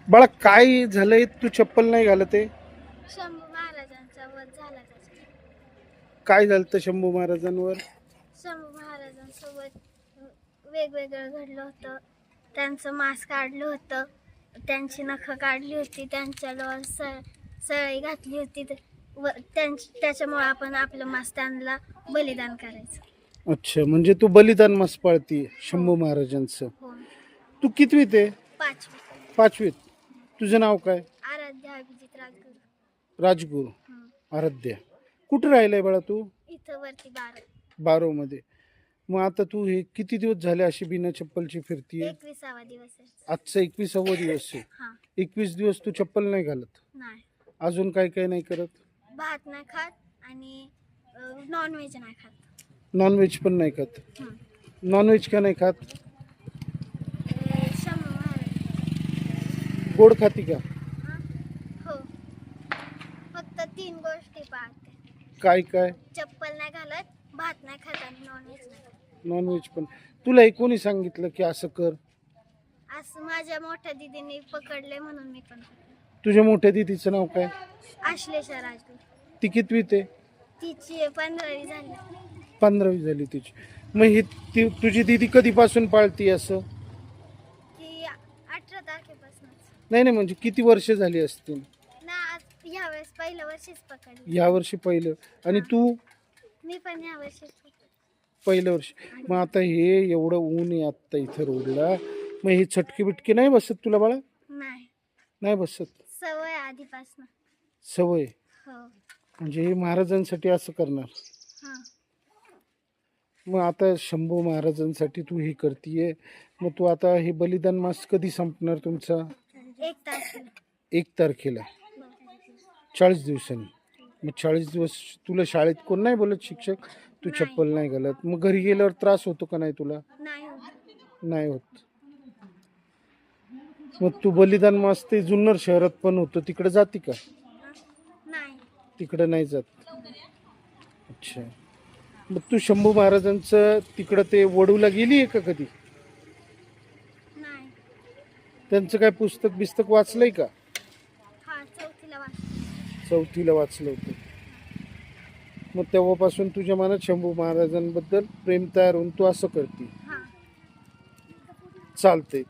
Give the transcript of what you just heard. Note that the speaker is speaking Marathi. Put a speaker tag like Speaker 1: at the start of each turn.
Speaker 1: बाळा काय झालंय, तू चप्पल नाही घालत आहे?
Speaker 2: शंभू महाराजांचा वध झाला त्याचा.
Speaker 1: काय झालं तर शंभू महाराजांवर?
Speaker 2: शंभू महाराजांसोबत वेगवेगळं घडलं होतं. त्यांचं मांस काढलं होतं, त्यांची नखं काढली होती, त्यांच्या डोळ्यात सळई घातली होती त्याच्यामुळे आपण आपलं मांस त्यांना बलिदान करायचं.
Speaker 1: अच्छा, म्हणजे तू बलिदान मास पाळती शंभू महाराजांचं.
Speaker 2: हो.
Speaker 1: तू कितवीत आहे?
Speaker 2: 5वी.
Speaker 1: 5वीत. तुझं नाव काय?
Speaker 2: आराध्या अभिजित राजगुरू.
Speaker 1: राजगुरू. आराध्या. कुठं राहिलंय बाळा तू?
Speaker 2: इथं वरती
Speaker 1: 12 मध्ये. मग आता तू हे किती दिवस झाले अशी बिना चप्पलची फिरतीये?
Speaker 2: 21वा दिवस आहे.
Speaker 1: आजचा 21वा दिवस आहे.
Speaker 2: हा.
Speaker 1: 21 दिवस तू चप्पल नाही घालत?
Speaker 2: नाही.
Speaker 1: अजून काय काय नाही करत?
Speaker 2: भात नाही खात आणि नॉनव्हेज नाही खात.
Speaker 1: नॉनव्हेज पण नाही खात? नॉनव्हेज का नाही खात?
Speaker 2: शंभू महाराज.
Speaker 1: गोड खाती का?
Speaker 2: हो. फक्त 3 गोष्टी पाळते.
Speaker 1: काय काय?
Speaker 2: चप्पल नाही घालत, भात नाही खात आणि नॉनव्हेज नाही खात.
Speaker 1: नॉनव्हेज पण. तुला हे कोणी सांगितलं की असं कर?
Speaker 2: असं माझ्या मोठ्या दीदीने पकडले म्हणून मी पण.
Speaker 1: तुझ्या मोठ्या दीदीचं नाव काय?
Speaker 2: आश्लेषा राजगुरू.
Speaker 1: ती कितवीत आहे?
Speaker 2: तिची 15वी झाली.
Speaker 1: 15वी झाली तिची. मग ही तुझी दीदी कधीपासून पाळती असं?
Speaker 2: ती 18 तारखेपासूनच.
Speaker 1: नाही नाही, म्हणजे किती वर्ष झाली असतील?
Speaker 2: ना आज ह्या वेळेस पहिल्या वर्षीच पकडली.
Speaker 1: या वर्षी पहिलं. आणि तू?
Speaker 2: मी पण ह्या वर्षीच पकडली.
Speaker 1: पहिलं वर्ष. मग आता हे एवढं ऊन आहे आत्ता इथं रोडला, मग हे चटके बिटके नाही बसत तुला बाळा?
Speaker 2: नाही.
Speaker 1: नाही बसत?
Speaker 2: सवय आधीपासून.
Speaker 1: सवय.
Speaker 2: हो.
Speaker 1: म्हणजे हे महाराजांसाठी असं करणार?
Speaker 2: हा.
Speaker 1: मग आता शंभू महाराजांसाठी तू हे करतीये, मग तू आता हे बलिदान मास कधी संपणार तुमचा?
Speaker 2: 1 तारखेला.
Speaker 1: 1 तारखेला. 40 दिवसांनी. मग 40 दिवस तुला शाळेत कोण नाही बोलत शिक्षक तू
Speaker 2: नाही.
Speaker 1: चप्पल नाही घालत? मग घरी गेल्यावर त्रास होतो का नाही तुला?
Speaker 2: नाही होत.
Speaker 1: नाही होत. मग तू बलिदान मास ते जुन्नर शहरात पण होतं, तिकडे जाती का?
Speaker 2: नाही.
Speaker 1: तिकडे नाही जात. अच्छा. मग तू शंभू महाराजांचं तिकडं ते वडूला गेली आहे का कधी?
Speaker 2: नाही.
Speaker 1: त्यांचं काय पुस्तक बिस्तक वाचलंय का?
Speaker 2: हा, 4थीला वाचलं.
Speaker 1: 4थीला वाचलं होतं. मग तेव्हापासून तुझ्या मनात शंभू महाराजांबद्दल प्रेम तयार होऊन तू असं करते?
Speaker 2: हा.
Speaker 1: चालते.